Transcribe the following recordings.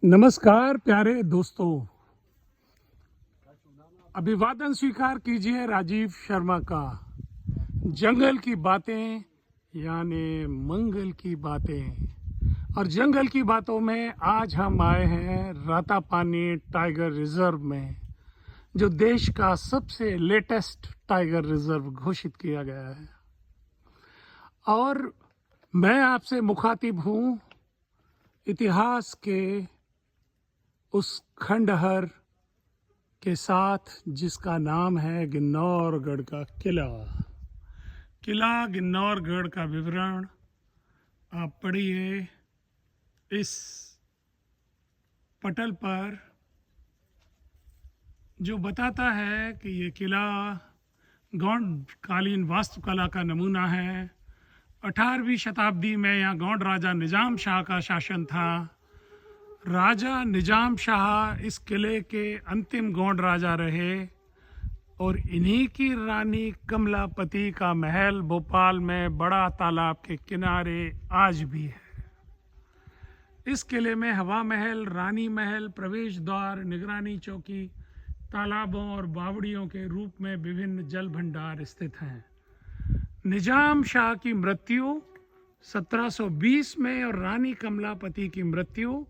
नमस्कार प्यारे दोस्तों, अभिवादन स्वीकार कीजिए राजीव शर्मा का। जंगल की बातें यानी मंगल की बातें। और जंगल की बातों में आज हम आए हैं रातापानी टाइगर रिजर्व में, जो देश का सबसे लेटेस्ट टाइगर रिजर्व घोषित किया गया है। और मैं आपसे मुखातिब हूँ इतिहास के उस खंडहर के साथ जिसका नाम है गिन्नौरगढ़ का किला गिन्नौरगढ़ का विवरण आप पढ़िए इस पटल पर, जो बताता है कि ये किला गौंड कालीन वास्तुकला का नमूना है। 18वीं शताब्दी में यहाँ गौंड राजा निजाम शाह का शासन था। राजा निजाम शाह इस किले के अंतिम गौंड राजा रहे और इन्हीं की रानी कमलापति का महल भोपाल में बड़ा तालाब के किनारे आज भी है। इस किले में हवा महल, रानी महल, प्रवेश द्वार, निगरानी चौकी, तालाबों और बावड़ियों के रूप में विभिन्न जल भंडार स्थित हैं। निजाम शाह की मृत्यु 1720 में और रानी कमलापति की मृत्यु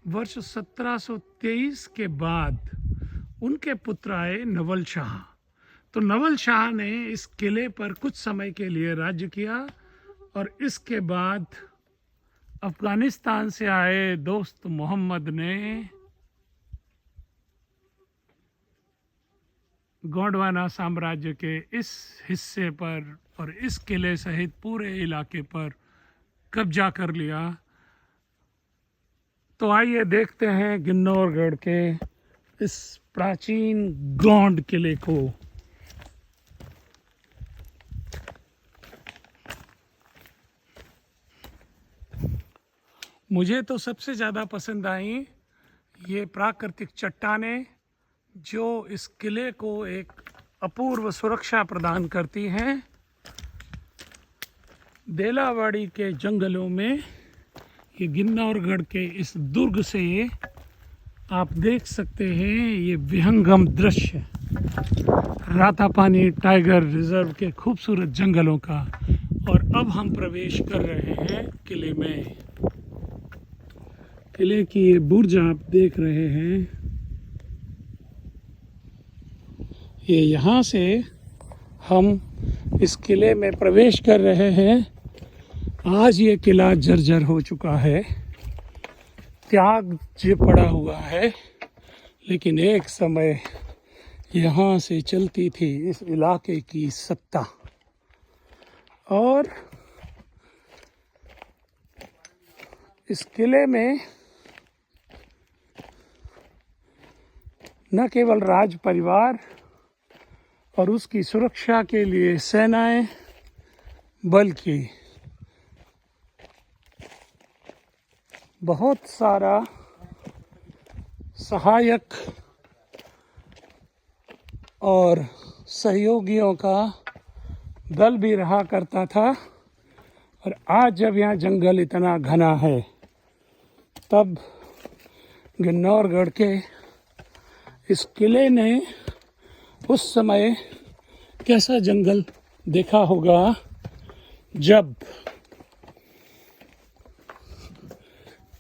वर्ष 1723 के बाद उनके पुत्र आए नवल शाह। तो नवल शाह ने इस किले पर कुछ समय के लिए राज्य किया और इसके बाद अफगानिस्तान से आए दोस्त मोहम्मद ने गोंडवाना साम्राज्य के इस हिस्से पर और इस किले सहित पूरे इलाके पर कब्जा कर लिया। तो आइए देखते हैं गिन्नौरगढ़ के इस प्राचीन गौंड किले को। मुझे तो सबसे ज़्यादा पसंद आई ये प्राकृतिक चट्टानें, जो इस किले को एक अपूर्व सुरक्षा प्रदान करती हैं। देलावाड़ी के जंगलों में ये गिन्नौरगढ़ के इस दुर्ग से आप देख सकते हैं ये विहंगम दृश्य रातापानी टाइगर रिजर्व के खूबसूरत जंगलों का। और अब हम प्रवेश कर रहे हैं किले में। किले की ये बुर्ज आप देख रहे हैं, ये यहाँ से हम इस किले में प्रवेश कर रहे हैं। आज ये किला जर्जर हो चुका है, त्याग जे पड़ा हुआ है, लेकिन एक समय यहाँ से चलती थी इस इलाके की सत्ता। और इस किले में न केवल राज परिवार और उसकी सुरक्षा के लिए सेनाएं, बल्कि बहुत सारा सहायक और सहयोगियों का दल भी रहा करता था। और आज जब यहाँ जंगल इतना घना है, तब गिन्नौरगढ़ के इस किले ने उस समय कैसा जंगल देखा होगा, जब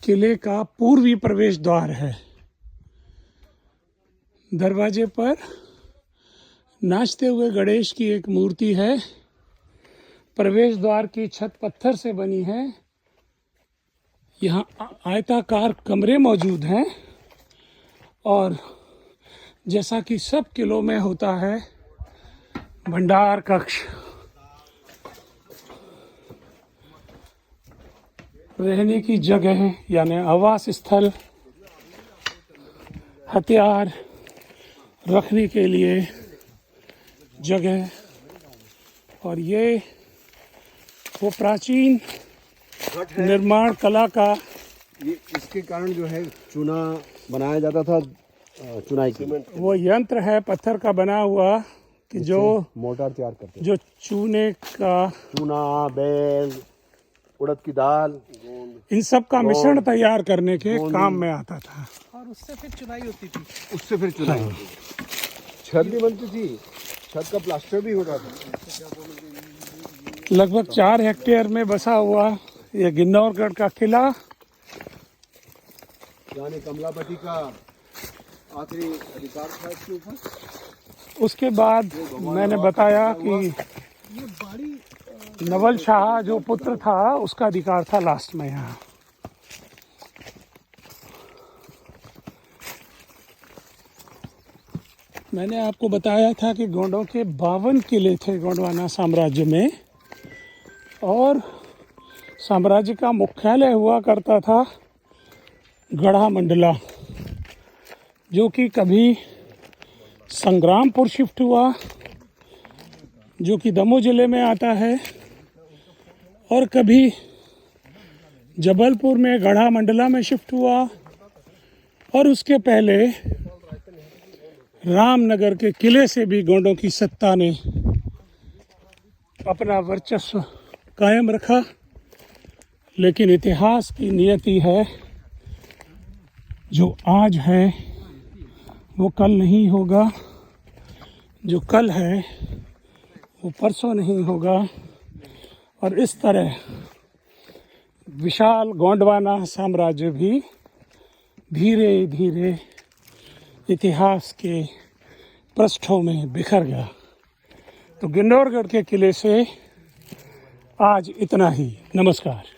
किले का पूर्वी प्रवेश द्वार है। दरवाजे पर नाचते हुए गणेश की एक मूर्ति है। प्रवेश द्वार की छत पत्थर से बनी है। यहाँ आयताकार कमरे मौजूद हैं और जैसा कि सब किलों में होता है, भंडार कक्ष, रहने की जगह यानी आवास स्थल, हथियार रखने के लिए जगह। और ये वो प्राचीन निर्माण कला का, ये इसके कारण जो है चूना बनाया जाता था, चुनाई की वो यंत्र है पत्थर का बना हुआ कि जो मोटार तैयार करते, जो चूने का, चूना, बैल, उड़द की दाल, इन सब का मिश्रण तैयार करने के काम में आता था। और उससे फिर चुनाई होती थी। उससे फिर चुनाई होती थी। छत भी बनती थी, छत का प्लास्टर भी होता था। लगभग 4 हेक्टेयर में बसा हुआ ये गिन्नौरगढ़ का किला यानी कमलापति का आखिरी अधिकार था इसके ऊपर। उसके बाद मैंने बताया कि ये बाड़ी नवल शाह जो पुत्र था उसका अधिकार था लास्ट में यहाँ। मैंने आपको बताया था कि गोंडों के 52 किले थे गोंडवाना साम्राज्य में, और साम्राज्य का मुख्यालय हुआ करता था गढ़ा मंडला, जो कि कभी संग्रामपुर शिफ्ट हुआ, जो कि दमोह जिले में आता है, और कभी जबलपुर में गढ़ा मंडला में शिफ्ट हुआ, और उसके पहले रामनगर के किले से भी गोंडों की सत्ता ने अपना वर्चस्व कायम रखा। लेकिन इतिहास की नियति है, जो आज है वो कल नहीं होगा, जो कल है वो परसों नहीं होगा। और इस तरह विशाल गोंडवाना साम्राज्य भी धीरे धीरे इतिहास के पृष्ठों में बिखर गया। तो गिन्नौरगढ़ के किले से आज इतना ही। नमस्कार।